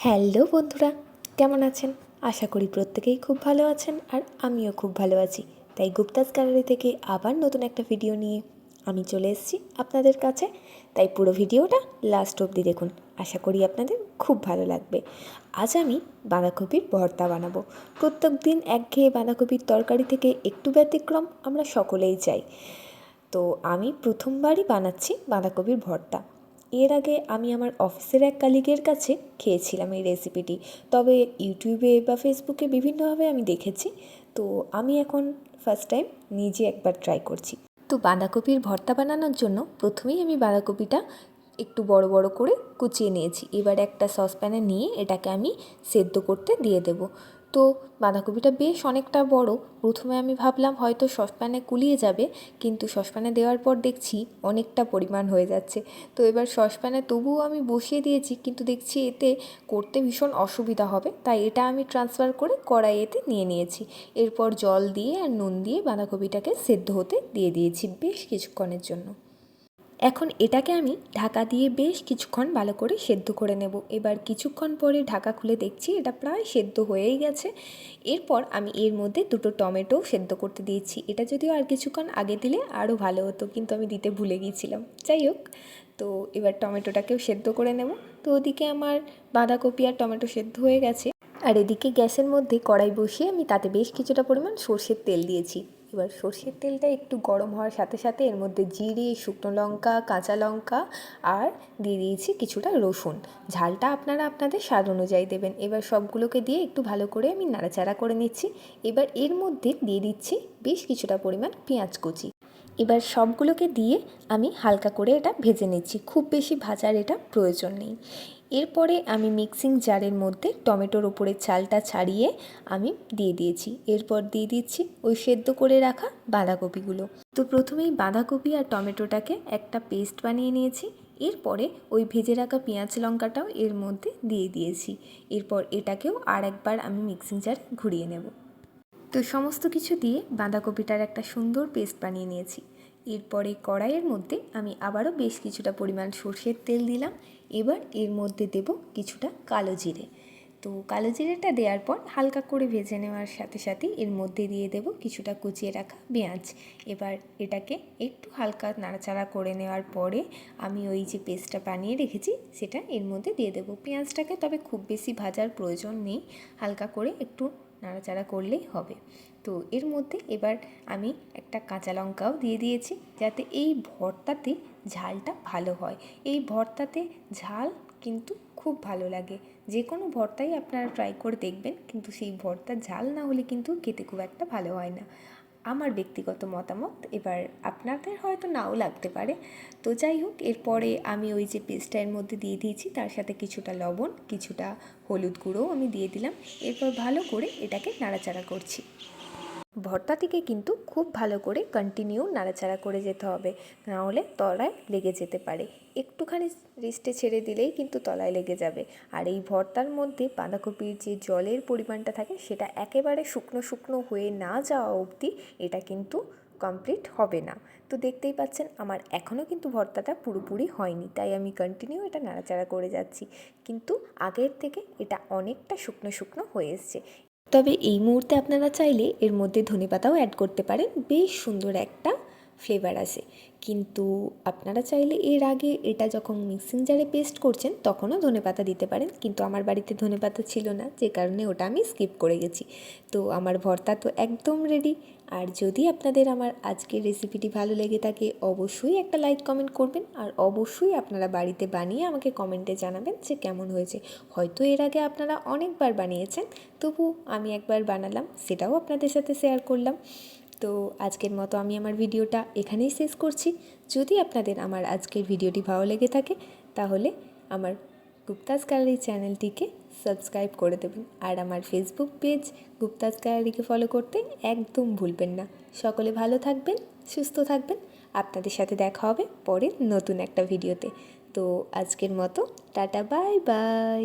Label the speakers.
Speaker 1: Hello বন্ধুরা, কেমন আছেন? আশা করি প্রত্যেকেই খুব ভালো আছেন আর আমিও খুব ভালো আছি। তাই গুপ্তাস গ্যালারি থেকে আবার নতুন একটা ভিডিও নিয়ে আমি চলে এসেছি আপনাদের কাছে। তাই পুরো ভিডিওটা লাস্ট অবধি দেখুন, আশা করি আপনাদের খুব ভালো লাগবে। আজ আমি বাঁধাকপির ভর্তা বানাবো। প্রত্যেক দিন একঘেয়ে বাঁধাকপির তরকারি থেকে একটু ব্যতিক্রম আমরা সকলেই চাই। তো আমি প্রথমবারই বানাচ্ছি বাঁধাকপির ভর্তা। এর আগে আমি আমার অফিসের এক কালিগের কাছে খেয়েছিলাম এই রেসিপিটি, তবে ইউটিউবে বা ফেসবুকে বিভিন্নভাবে আমি দেখেছি। তো আমি এখন ফার্স্ট টাইম নিজে একবার ট্রাই করছি। তো বাঁধাকপির ভর্তা বানানোর জন্য প্রথমেই আমি বাঁধাকপিটা একটু বড় বড় করে কুচিয়ে নিয়েছি। এবার একটা সসপ্যানে নিয়ে এটাকে আমি সেদ্ধ করতে দিয়ে দেব। তো বাঁধাকপিটা বেশ অনেকটা বড়। প্রথমে আমি ভাবলাম হয়তো সসপ্যানে কুলিয়ে যাবে, কিন্তু সসপ্যানে দেওয়ার পর দেখছি অনেকটা পরিমাণ হয়ে যাচ্ছে। তো এবার সসপ্যানে তবুও আমি বসিয়ে দিয়েছি, কিন্তু দেখছি এতে করতে ভীষণ অসুবিধা হবে, তাই এটা আমি ট্রান্সফার করে কড়াইয়েতে নিয়ে নিয়েছি। এরপর জল দিয়ে আর নুন দিয়ে বাঁধাকপিটাকে সেদ্ধ হতে দিয়ে দিয়েছি বেশ কিছুক্ষণের জন্য। এখন এটাকে আমি ঢাকা দিয়ে বেশ কিছুক্ষণ ভালো করে সেদ্ধ করে নেব। এবার কিছুক্ষণ পরে ঢাকা খুলে দেখছি এটা প্রায় সেদ্ধ হয়েই গেছে। এরপর আমি এর মধ্যে দুটো টমেটো সেদ্ধ করতে দিয়েছি। এটা যদিও আর কিছুক্ষণ আগে দিলে আরও ভালো হতো, কিন্তু আমি দিতে ভুলে গিয়েছিলাম। যাই হোক, তো এবার টমেটোটাকেও সেদ্ধ করে নেব। তো ওদিকে আমার বাঁধাকপি আর টমেটো সেদ্ধ হয়ে গেছে, আর এদিকে গ্যাসের মধ্যে কড়াই বসিয়ে আমি তাতে বেশ কিছুটা পরিমাণ সর্ষের তেল দিয়েছি। এবার সর্ষের তেলটা একটু গরম হওয়ার সাথে সাথে এর মধ্যে জিরে, শুকনো লঙ্কা, কাঁচা লঙ্কা আর দিয়ে দিয়েছি কিছুটা রসুন। ঝালটা আপনারা আপনাদের স্বাদ অনুযায়ী দেবেন। এবার সবগুলোকে দিয়ে একটু ভালো করে আমি নাড়াচাড়া করে নিচ্ছি। এবার এর মধ্যে দিয়ে দিচ্ছি বেশ কিছুটা পরিমাণ পেঁয়াজ কুচি। এবার সবগুলোকে দিয়ে আমি হালকা করে এটা ভেজে নিচ্ছি, খুব বেশি ভাজার এটা প্রয়োজন নেই। এরপরে আমি মিক্সিং জারের মধ্যে টমেটোর ওপরের ছালটা ছাড়িয়ে আমি দিয়ে দিয়েছি। এরপর দিয়ে দিচ্ছি ওই সেদ্ধ করে রাখা বাঁধাকপিগুলো। তো প্রথমেই বাঁধাকপি আর টমেটোটাকে একটা পেস্ট বানিয়ে নিয়েছি। এরপরে ওই ভেজে রাখা পেঁয়াজ লঙ্কাটাও এর মধ্যে দিয়ে দিয়েছি। এরপর এটাকেও আর একবার আমি মিক্সিং জারে ঘুরিয়ে নেব। তো সমস্ত কিছু দিয়ে বাঁধাকপিটার একটা সুন্দর পেস্ট বানিয়ে নিয়েছি। এরপরে কড়াইয়ের মধ্যে আমি আবারও বেশ কিছুটা পরিমাণ সর্ষের তেল দিলাম। এবার এর মধ্যে দেব কিছুটা কালো জিরে। তো কালো জিরেটা দেওয়ার পর হালকা করে ভেজে নেওয়ার সাথে সাথে এর মধ্যে দিয়ে দেব কিছুটা কুচিয়ে রাখা পেঁয়াজ। এবার এটাকে একটু হালকা নাড়াচাড়া করে নেওয়ার পরে আমি ওই যে পেস্টটা বানিয়ে রেখেছি সেটা এর মধ্যে দিয়ে দেব। পেঁয়াজটাকে তবে খুব বেশি ভাজার প্রয়োজন নেই, হালকা করে একটু নাড়াচাড়া করলেই হবে। তো এর মধ্যে এবার আমি একটা কাঁচা লঙ্কাও দিয়ে দিয়েছি, যাতে এই ভর্তাতে ঝালটা ভালো হয়। এই ভর্তাতে ঝাল কিন্তু খুব ভালো লাগে। যে কোনো ভর্তাই আপনারা ট্রাই করে দেখবেন, কিন্তু সেই ভর্তার ঝাল না হলে কিন্তু খেতে খুব একটা ভালো হয় না। আমার ব্যক্তিগত মতামত, এবার আপনাদের হয়তো নাও লাগতে পারে। তো যাই হোক, এরপরে আমি ওই যে পেস্টটার মধ্যে দিয়ে দিয়েছি, তার সাথে কিছুটা লবণ, কিছুটা হলুদ গুঁড়োও আমি দিয়ে দিলাম। এরপর ভালো করে এটাকে নাড়াচাড়া করছি। ভর্তাটিকে কিন্তু খুব ভালো করে কন্টিনিউ নাড়াচাড়া করে যেতে হবে, নাহলে তলায় লেগে যেতে পারে। একটুখানি রেস্টে ছেড়ে দিলেই কিন্তু তলায় লেগে যাবে। আর এই ভর্তার মধ্যে বাঁধাকপির যে জলের পরিমাণটা থাকে সেটা একেবারে শুকনো শুকনো হয়ে না যাওয়া অবধি এটা কিন্তু কমপ্লিট হবে না। তো দেখতেই পাচ্ছেন আমার এখনও কিন্তু ভর্তাটা পুরোপুরি হয়নি, তাই আমি কন্টিনিউ এটা নাড়াচাড়া করে যাচ্ছি। কিন্তু আগের থেকে এটা অনেকটা শুকনো শুকনো হয়ে এসছে। তবে এই মুহূর্তে আপনারা চাইলে এর মধ্যে ধনেপাতাও অ্যাড করতে পারেন, বেশ সুন্দর একটা ফ্লেভার আসে। কিন্তু আপনারা চাইলে এর আগে এটা যখন মিক্সিং জারে পেস্ট করছেন তখনও ধনেপাতা দিতে পারেন, কিন্তু আমার বাড়িতে ধনেপাতা ছিল না, যে কারণে ওটা আমি স্কিপ করে গেছি। তো আমার ভর্তা তো একদম রেডি। আর যদি আপনাদের আমার আজকের রেসিপিটি ভালো লেগে থাকে অবশ্যই একটা লাইক কমেন্ট করবেন, আর অবশ্যই আপনারা বাড়িতে বানিয়ে আমাকে কমেন্টে জানাবেন যে কেমন হয়েছে। হয়তো এর আগে আপনারা অনেকবার বানিয়েছেন, তবু আমি একবার বানালাম, সেটাও আপনাদের সাথে শেয়ার করলাম। তো আজকের মতো আমি আমার ভিডিওটা এখানেই শেষ করছি। যদি আপনাদের আমার আজকের ভিডিওটি ভালো লেগে থাকে তাহলে আমার গুপ্তাস গ্যালারি চ্যানেলটিকে সাবস্ক্রাইব করে দেবেন, আর আমার ফেসবুক পেজ গুপ্তাস গ্যালারিকে ফলো করতে একদম ভুলবেন না। সকলে ভালো থাকবেন, সুস্থ থাকবেন। আপনাদের সাথে দেখা হবে পরের নতুন একটা ভিডিওতে। তো আজকের মতো টাটা, বাই বাই।